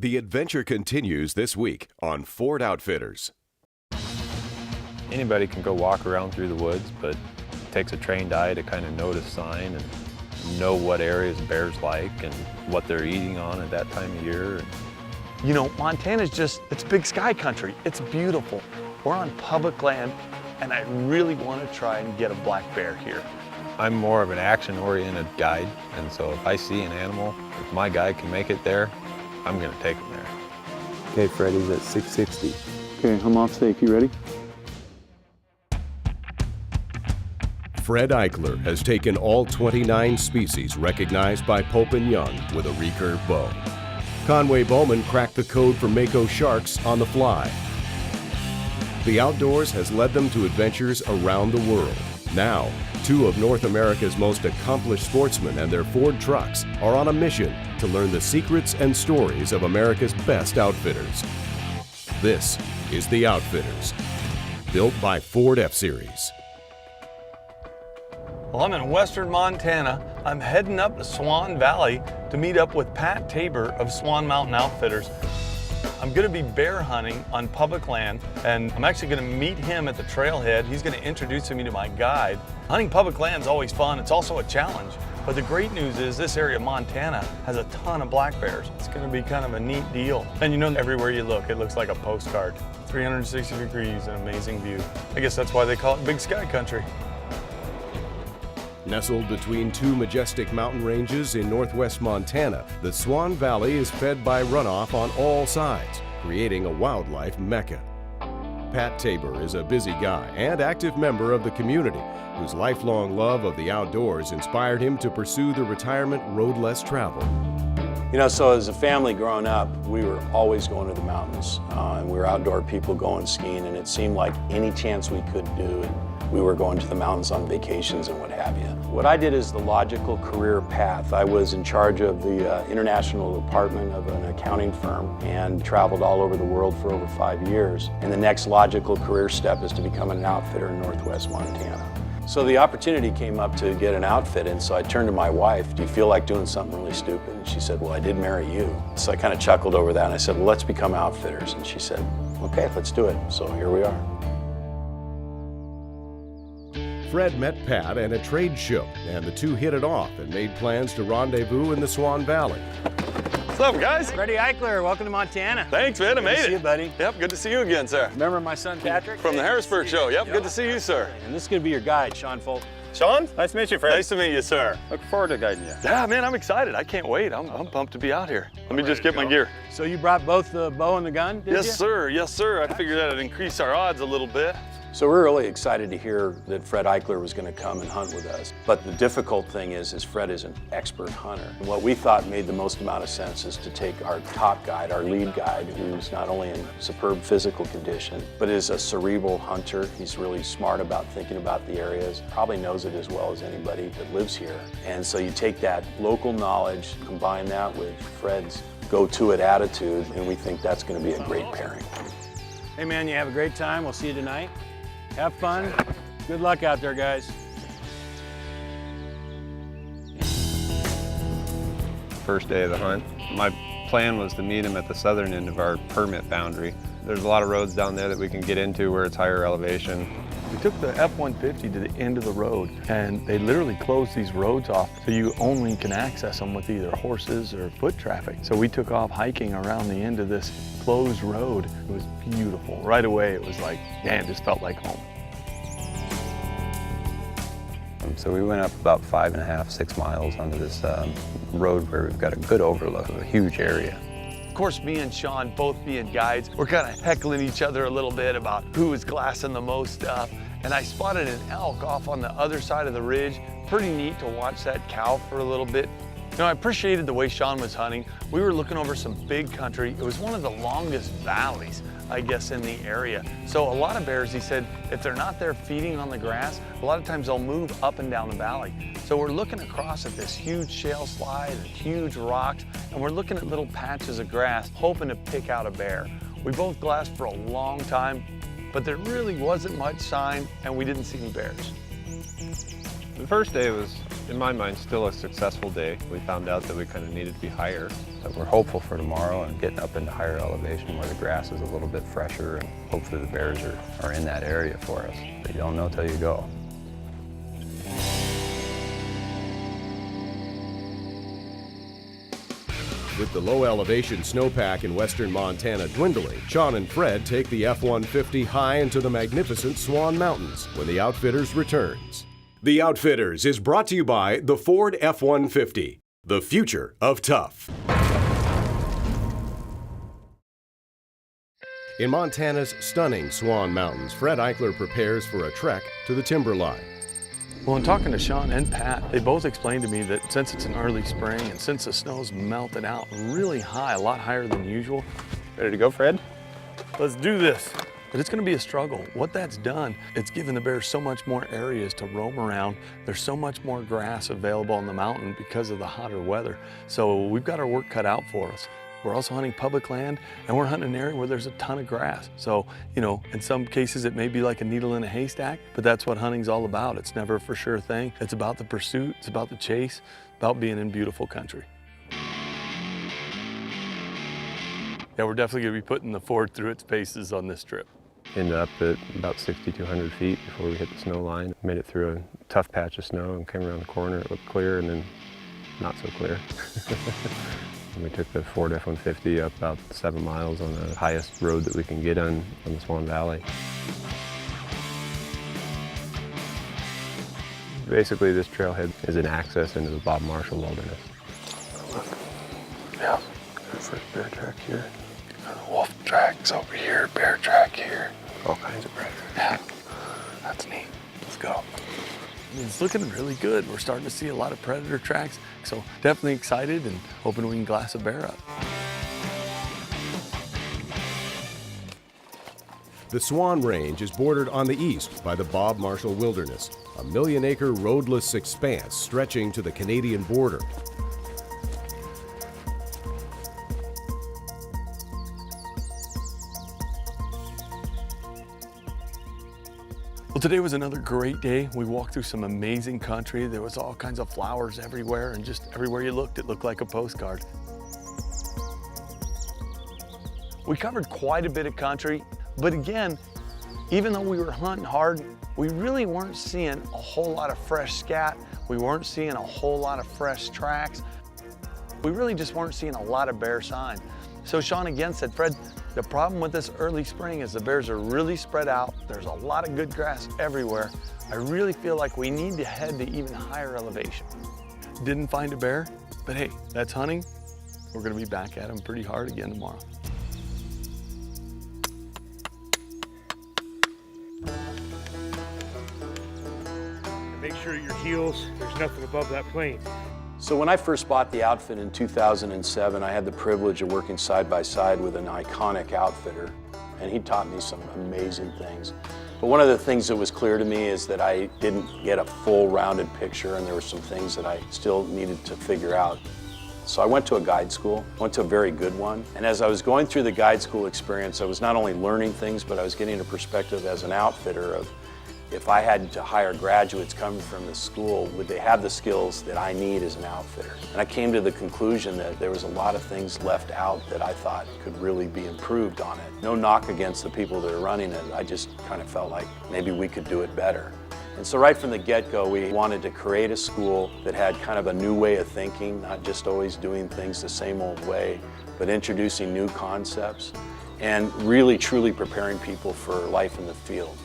The adventure continues this week on Ford Outfitters. Anybody can go walk around through the woods, but it takes a trained eye to kind of notice sign and know what areas bears like and what they're eating on at that time of year. You know, Montana's it's big sky country. It's beautiful. We're on public land, and I really want to try and get a black bear here. I'm more of an action-oriented guide, and so if I see an animal, if my guide can make it there, I'm going to take him there. Okay, Freddy's at 660. Okay, I'm off stake. You ready? Fred Eichler has taken all 29 species recognized by Pope and Young with a recurve bow. Conway Bowman cracked the code for Mako sharks on the fly. The outdoors has led them to adventures around the world. Now, two of North America's most accomplished sportsmen and their Ford trucks are on a mission to learn the secrets and stories of America's best outfitters. This is The Outfitters, built by Ford F-Series. Well, I'm in western Montana. I'm heading up to Swan Valley to meet up with Pat Tabor of Swan Mountain Outfitters. I'm going to be bear hunting on public land, and I'm actually going to meet him at the trailhead. He's going to introduce me to my guide. Hunting public land is always fun. It's also a challenge. But the great news is this area of Montana has a ton of black bears. It's going to be kind of a neat deal. And you know, everywhere you look, it looks like a postcard. 360 degrees, an amazing view. I guess that's why they call it big sky country. Nestled between two majestic mountain ranges in northwest Montana, the Swan Valley is fed by runoff on all sides, creating a wildlife mecca. Pat Tabor is a busy guy and active member of the community, whose lifelong love of the outdoors inspired him to pursue the retirement road less traveled. You know, so as a family growing up, we were always going to the mountains, and we were outdoor people going skiing, and it seemed like any chance we could do it, we were going to the mountains on vacations and what have you. What I did is the logical career path. I was in charge of the international department of an accounting firm and traveled all over the world for over 5 years. And the next logical career step is to become an outfitter in northwest Montana. So the opportunity came up to get an outfit, and so I turned to my wife, do you feel like doing something really stupid? And she said, well, I did marry you. So I kind of chuckled over that, and I said, well, let's become outfitters. And she said, okay, let's do it. So here we are. Fred met Pat at a trade show, and the two hit it off and made plans to rendezvous in the Swan Valley. What's up, guys? Freddie Eichler, welcome to Montana. Thanks, man. I made it. Good to see you, buddy. Yep, good to see you again, sir. Remember my son, Patrick? From the Harrisburg show. Yep, good to see you, sir. And this is going to be your guide, Sean Folk. Sean? Nice to meet you, Fred. Nice to meet you, sir. Looking forward to guiding you. Yeah, man, I'm excited. I can't wait. I'm pumped to be out here. Let me just get my gear. So you brought both the bow and the gun, did you? Yes, sir. Yes, sir. I figured that'd increase our odds a little bit. So we're really excited to hear that Fred Eichler was going to come and hunt with us. But the difficult thing is Fred is an expert hunter. And what we thought made the most amount of sense is to take our top guide, our lead guide, who's not only in superb physical condition, but is a cerebral hunter. He's really smart about thinking about the areas, probably knows it as well as anybody that lives here. And so you take that local knowledge, combine that with Fred's go-to-it attitude, and we think that's going to be a great pairing. Hey, man, you have a great time. We'll see you tonight. Have fun. Good luck out there, guys. First day of the hunt, my plan was to meet him at the southern end of our permit boundary. There's a lot of roads down there that we can get into where it's higher elevation. We took the F-150 to the end of the road, and they literally closed these roads off, so you only can access them with either horses or foot traffic. So we took off hiking around the end of this closed road. It was beautiful. Right away, it was like, man, it just felt like home. So we went up about 5.5, 6 miles onto this road where we've got a good overlook of a huge area. Of course, me and Sean, both being guides, we're kind of heckling each other a little bit about who was glassing the most stuff. And I spotted an elk off on the other side of the ridge. Pretty neat to watch that cow for a little bit. You know, I appreciated the way Sean was hunting. We were looking over some big country. It was one of the longest valleys, I guess, in the area. So a lot of bears, he said, if they're not there feeding on the grass, a lot of times they'll move up and down the valley. So we're looking across at this huge shale slide and huge rocks, and we're looking at little patches of grass, hoping to pick out a bear. We both glassed for a long time, but there really wasn't much sign, and we didn't see any bears. The first day was, in my mind, still a successful day. We found out that we kind of needed to be higher. But we're hopeful for tomorrow and getting up into higher elevation where the grass is a little bit fresher, and hopefully the bears are in that area for us. But you don't know till you go. With the low elevation snowpack in western Montana dwindling, Sean and Fred take the F-150 high into the magnificent Swan Mountains when the Outfitters returns. The Outfitters is brought to you by the Ford F-150, the future of tough. In Montana's stunning Swan Mountains, Fred Eichler prepares for a trek to the timberline. Well, in talking to Sean and Pat, they both explained to me that since it's an early spring and since the snow's melted out really high, a lot higher than usual. Ready to go, Fred? Let's do this. But it's gonna be a struggle. What that's done, it's given the bears so much more areas to roam around. There's so much more grass available on the mountain because of the hotter weather. So we've got our work cut out for us. We're also hunting public land, and we're hunting an area where there's a ton of grass. So, you know, in some cases it may be like a needle in a haystack, but that's what hunting's all about. It's never a for sure thing. It's about the pursuit, it's about the chase, about being in beautiful country. Yeah, we're definitely gonna be putting the Ford through its paces on this trip. Ended up at about 6,200 feet before we hit the snow line. Made it through a tough patch of snow and came around the corner. It looked clear, and then not so clear. We took the Ford F-150 up about 7 miles on the highest road that we can get on the Swan Valley. Basically, this trailhead is an access into the Bob Marshall wilderness. Yeah, first bear track here. Wolf tracks over here, bear track here. All kinds of predators. Yeah, that's neat. Let's go. It's looking really good. We're starting to see a lot of predator tracks, so definitely excited and hoping we can glass a bear up. The Swan Range is bordered on the east by the Bob Marshall Wilderness, a million-acre roadless expanse stretching to the Canadian border. Well, today was another great day. We walked through some amazing country. There was all kinds of flowers everywhere, and just everywhere you looked, it looked like a postcard. We covered quite a bit of country, but again, even though we were hunting hard, we really weren't seeing a whole lot of fresh scat. We weren't seeing a whole lot of fresh tracks. We really just weren't seeing a lot of bear sign. So Sean again said, Fred, the problem with this early spring is the bears are really spread out. There's a lot of good grass everywhere. I really feel like we need to head to even higher elevation. Didn't find a bear, but hey, that's hunting. We're gonna be back at them pretty hard again tomorrow. Make sure at your heels, there's nothing above that plane. So when I first bought the outfit in 2007, I had the privilege of working side by side with an iconic outfitter, and he taught me some amazing things. But one of the things that was clear to me is that I didn't get a full rounded picture, and there were some things that I still needed to figure out. So I went to a guide school, went to a very good one, and as I was going through the guide school experience, I was not only learning things, but I was getting a perspective as an outfitter of, if I had to hire graduates coming from this school, would they have the skills that I need as an outfitter? And I came to the conclusion that there was a lot of things left out that I thought could really be improved on it. No knock against the people that are running it, I just kind of felt like maybe we could do it better. And so right from the get-go, we wanted to create a school that had kind of a new way of thinking, not just always doing things the same old way, but introducing new concepts and really truly preparing people for life in the field.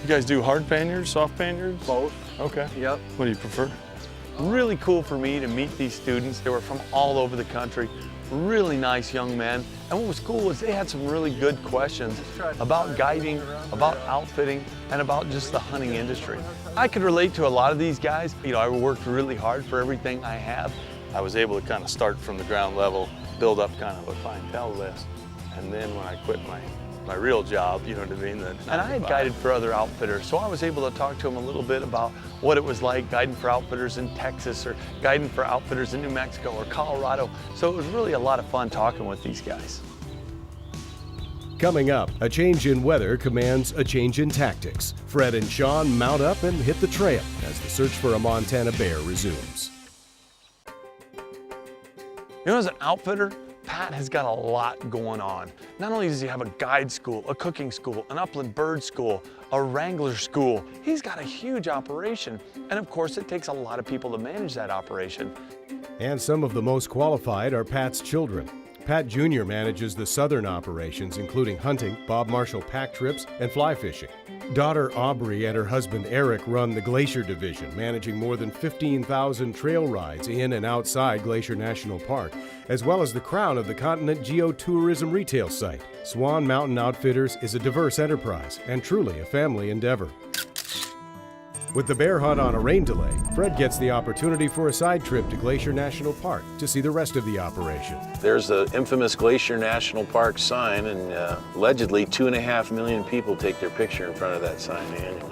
You guys do hard panniers, soft panniers? Both. Okay. Yep. What do you prefer? Really cool for me to meet these students. They were from all over the country. Really nice young men. And what was cool was they had some really good questions about guiding, about outfitting, and about just the hunting industry. I could relate to a lot of these guys. You know, I worked really hard for everything I have. I was able to kind of start from the ground level, build up kind of a clientele list. And then when I quit my real job, you know what I mean? And I had guided for other outfitters, so I was able to talk to them a little bit about what it was like guiding for outfitters in Texas or guiding for outfitters in New Mexico or Colorado. So it was really a lot of fun talking with these guys. Coming up, a change in weather commands a change in tactics. Fred and Sean mount up and hit the trail as the search for a Montana bear resumes. You know, as an outfitter, Pat has got a lot going on. Not only does he have a guide school, a cooking school, an upland bird school, a wrangler school, he's got a huge operation. And of course, it takes a lot of people to manage that operation. And some of the most qualified are Pat's children. Pat Jr. manages the southern operations, including hunting, Bob Marshall pack trips, and fly fishing. Daughter Aubrey and her husband Eric run the Glacier Division, managing more than 15,000 trail rides in and outside Glacier National Park, as well as the crown of the continent geotourism retail site. Swan Mountain Outfitters is a diverse enterprise and truly a family endeavor. With the bear hunt on a rain delay, Fred gets the opportunity for a side trip to Glacier National Park to see the rest of the operation. There's the infamous Glacier National Park sign, and allegedly 2.5 million people take their picture in front of that sign annually.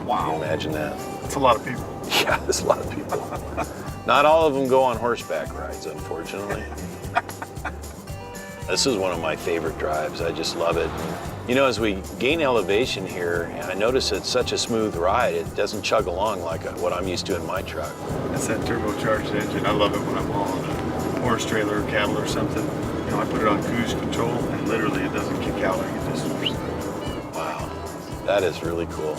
Wow. Can you imagine that? That's a lot of people. Yeah, there's a lot of people. Not all of them go on horseback rides, unfortunately. This is one of my favorite drives. I just love it. You know, as we gain elevation here, I notice it's such a smooth ride. It doesn't chug along like what I'm used to in my truck. That's that turbocharged engine. I love it when I'm hauling a horse trailer or cattle or something. You know, I put it on cruise control and literally it doesn't kick out like it just. Wow, that is really cool.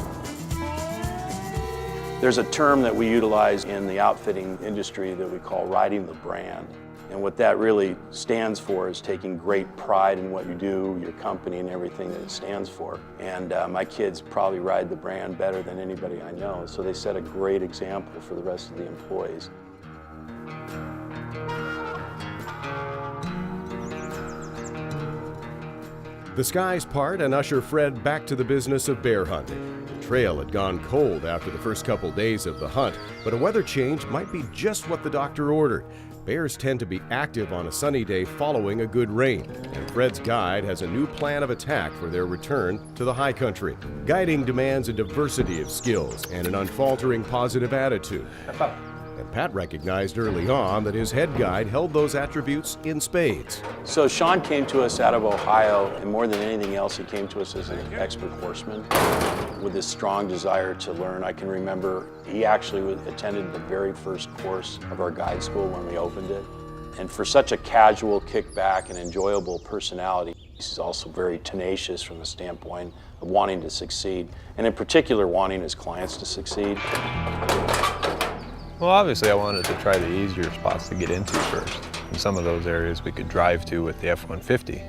There's a term that we utilize in the outfitting industry that we call riding the brand. And what that really stands for is taking great pride in what you do, your company, and everything that it stands for. And my kids probably ride the brand better than anybody I know, so they set a great example for the rest of the employees. The skies part and usher Fred back to the business of bear hunting. The trail had gone cold after the first couple days of the hunt, but a weather change might be just what the doctor ordered. Bears tend to be active on a sunny day following a good rain, and Fred's guide has a new plan of attack for their return to the high country. Guiding demands a diversity of skills and an unfaltering positive attitude. And Pat recognized early on that his head guide held those attributes in spades. So Sean came to us out of Ohio, and more than anything else, he came to us as an expert horseman with this strong desire to learn. I can remember he actually attended the very first course of our guide school when we opened it. And for such a casual, kickback, and enjoyable personality, he's also very tenacious from the standpoint of wanting to succeed, and in particular, wanting his clients to succeed. Well, obviously I wanted to try the easier spots to get into first. And some of those areas we could drive to with the F-150.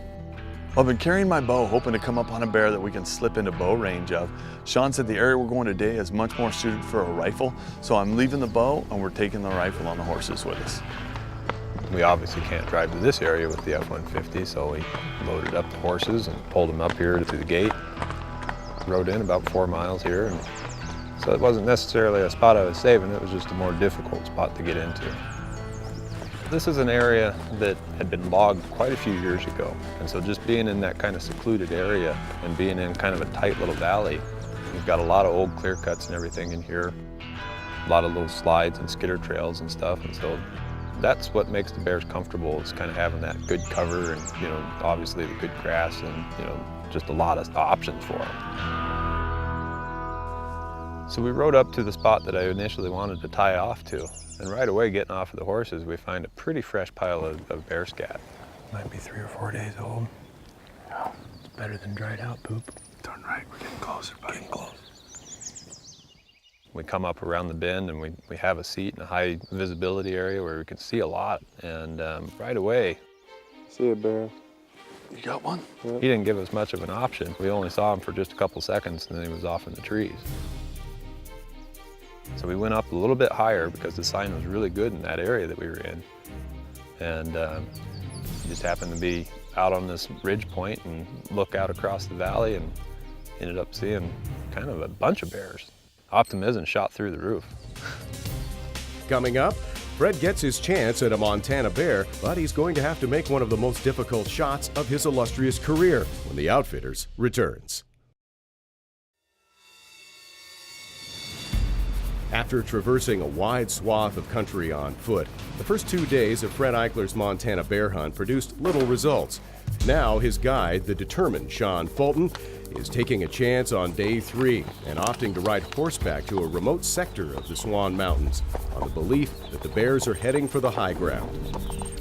Well, I've been carrying my bow, hoping to come up on a bear that we can slip into bow range of. Sean said the area we're going today is much more suited for a rifle, so I'm leaving the bow and we're taking the rifle on the horses with us. We obviously can't drive to this area with the F-150, so we loaded up the horses and pulled them up here to the gate. Rode in about 4 miles here, and so it wasn't necessarily a spot I was saving, it was just a more difficult spot to get into. This is an area that had been logged quite a few years ago, and so just being in that kind of secluded area and being in kind of a tight little valley, we've got a lot of old clear cuts and everything in here, a lot of little slides and skidder trails and stuff, and so that's what makes the bears comfortable, is kind of having that good cover and, you know, obviously the good grass and, you know, just a lot of options for them. So we rode up to the spot that I initially wanted to tie off to, and right away getting off of the horses, we find a pretty fresh pile of bear scat. Might be 3 or 4 days old. Oh, it's better than dried out poop. Darn right, we're getting closer, buddy. Getting close. We come up around the bend and we have a seat in a high visibility area where we can see a lot, and right away. See a bear. You got one? He didn't give us much of an option. We only saw him for just a couple seconds and then he was off in the trees. So we went up a little bit higher because the sign was really good in that area that we were in. And we just happened to be out on this ridge point and look out across the valley and ended up seeing kind of a bunch of bears. Optimism shot through the roof. Coming up, Fred gets his chance at a Montana bear, but he's going to have to make one of the most difficult shots of his illustrious career when the Outfitters returns. After traversing a wide swath of country on foot, the first 2 days of Fred Eichler's Montana bear hunt produced little results. Now his guide, the determined Sean Fulton, is taking a chance on day 3 and opting to ride horseback to a remote sector of the Swan Mountains on the belief that the bears are heading for the high ground.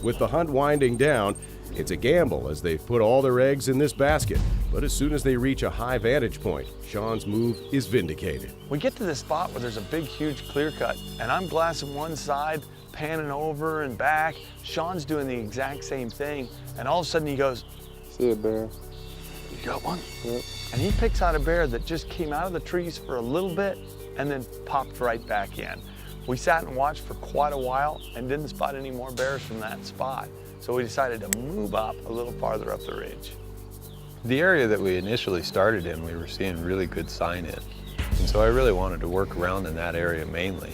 With the hunt winding down, it's a gamble as they've put all their eggs in this basket, but as soon as they reach a high vantage point, Sean's move is vindicated. We get to this spot where there's a big, huge clear cut, and I'm glassing one side, panning over and back. Sean's doing the exact same thing, and all of a sudden he goes, See a bear. "You got one?" Yep. And he picks out a bear that just came out of the trees for a little bit and then popped right back in. We sat and watched for quite a while and didn't spot any more bears from that spot. So we decided to move up a little farther up the ridge. The area that we initially started in, we were seeing really good sign in. And so I really wanted to work around in that area mainly.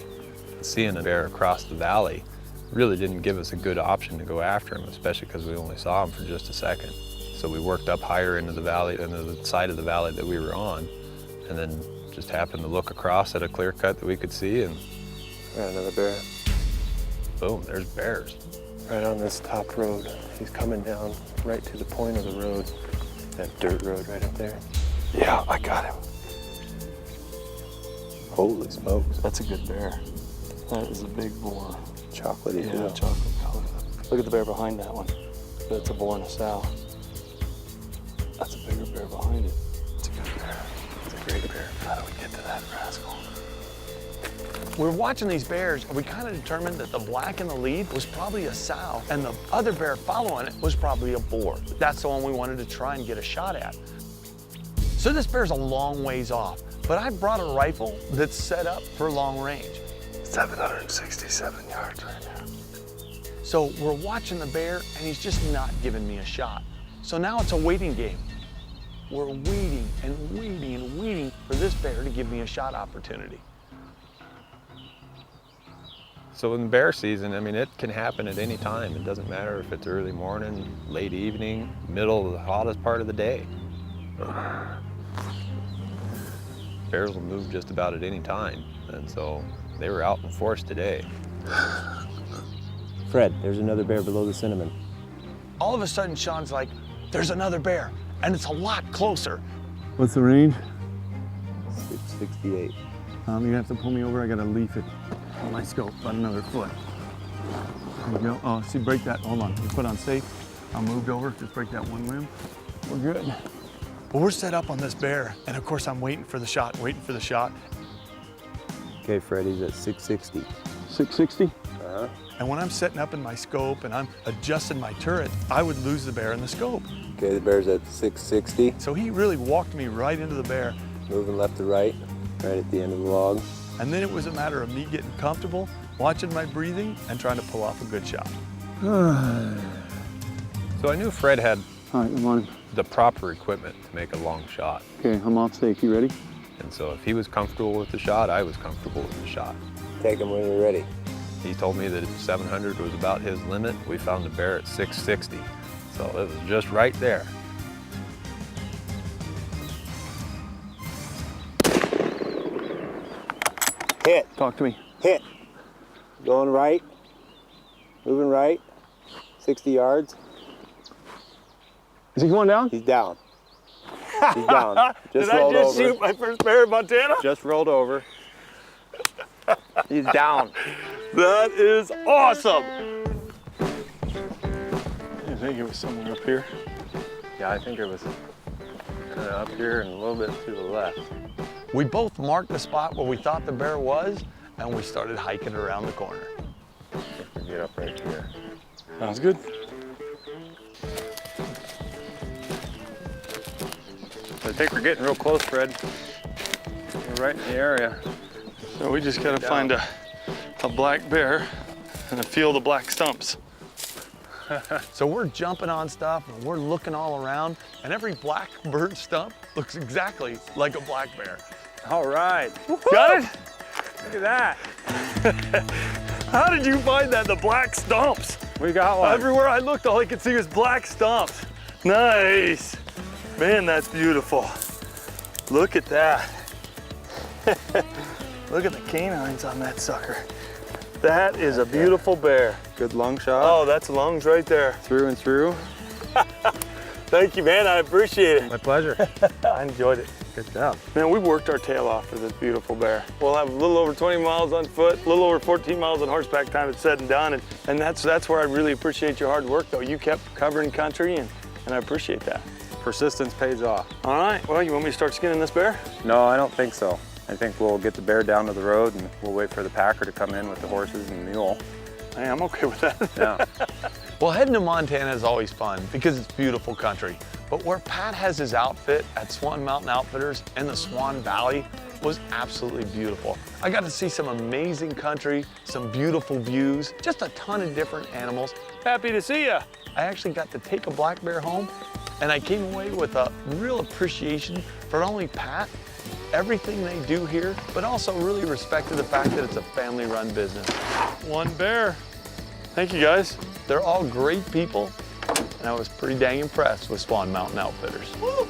Seeing a bear across the valley really didn't give us a good option to go after him, especially because we only saw him for just a second. So we worked up higher into the valley, into the side of the valley that we were on, and then just happened to look across at a clear cut that we could see, and Got another bear. boom, there's bears. Right on this top road. He's coming down right to the point of the road. That dirt road right up there. Yeah, I got him. Holy smokes. That's a good bear. That is a big boar. Chocolatey. Yeah, chocolate color. Look at the bear behind that one. That's a boar and a sow. That's a bigger bear behind it. It's a good bear. It's a great bear. How do we get to that rascal? We were watching these bears, and we kind of determined that the black in the lead was probably a sow, and the other bear following it was probably a boar. That's the one we wanted to try and get a shot at. So this bear's a long ways off, but I brought a rifle that's set up for long range. 767 yards right now. So we're watching the bear, and he's just not giving me a shot. So now it's a waiting game. We're waiting and waiting and waiting for this bear to give me a shot opportunity. So in bear season, I mean, it can happen at any time. It doesn't matter if it's early morning, late evening, middle of the hottest part of the day. Bears will move just about at any time. And so they were out in force today. Fred, there's another bear below the cinnamon. All of a sudden, Sean's like, "There's another bear, and it's a lot closer." What's the range? 668. You're gonna have to pull me over. I gotta leaf it on my scope, about another foot. There you go. Oh, see, break that. Hold on. You put on safe. I moved over. Just break that one limb. We're good. Well, we're set up on this bear, and of course, I'm waiting for the shot, waiting for the shot. Okay, Fred, he's at 660. 660? Uh-huh. And when I'm setting up in my scope and I'm adjusting my turret, I would lose the bear in the scope. Okay, the bear's at 660. So he really walked me right into the bear. Moving left to right, right at the end of the log. And then it was a matter of me getting comfortable, watching my breathing, and trying to pull off a good shot. So I knew Fred had All right, I'm on. the proper equipment to make a long shot. Okay, I'm off stake. You ready? And so if he was comfortable with the shot, I was comfortable with the shot. Take him when you're ready. He told me that 700 was about his limit. We found the bear at 660. So it was just right there. Hit, Talk to me. hit. Going right, moving right, 60 yards. Is he going down? He's down. He's down. Just Did rolled I just over. shoot my first bear in Montana? Just rolled over. He's down. That is awesome. I think it was somewhere up here. Yeah, I think it was kind of up here and a little bit to the left. We both marked the spot where we thought the bear was, and we started hiking around the corner. If we get up right here. Sounds good. I think we're getting real close, Fred. We're right in the area. So we just gotta find a black bear and a field of black stumps. So we're jumping on stuff and we're looking all around, and every black bird stump looks exactly like a black bear. All right. Got it? Look at that. How did you find that? The black stumps. We got one. Everywhere I looked, all I could see was black stumps. Nice. Man, that's beautiful. Look at that. Look at the canines on that sucker. That is a beautiful bear. Good long shot. Oh, that's lungs right there. Through and through. Thank you, man. I appreciate it. My pleasure. I enjoyed it. Good job. Man, we worked our tail off for this beautiful bear. We'll have a little over 20 miles on foot, a little over 14 miles on horseback time it's said and done. And that's where I really appreciate your hard work, though. You kept covering country, and I appreciate that. Persistence pays off. All right, well, you want me to start skinning this bear? No, I don't think so. I think we'll get the bear down to the road and we'll wait for the packer to come in with the horses and the mule. Hey, I'm okay with that. Yeah. Well, heading to Montana is always fun because it's beautiful country. But where Pat has his outfit at Swan Mountain Outfitters in the Swan Valley was absolutely beautiful. I got to see some amazing country, some beautiful views, just a ton of different animals. Happy to see ya. I actually got to take a black bear home, and I came away with a real appreciation for not only Pat, everything they do here, but also really respected the fact that it's a family-run business. One bear. Thank you, guys. They're all great people, and I was pretty dang impressed with Swan Mountain Outfitters. Woo!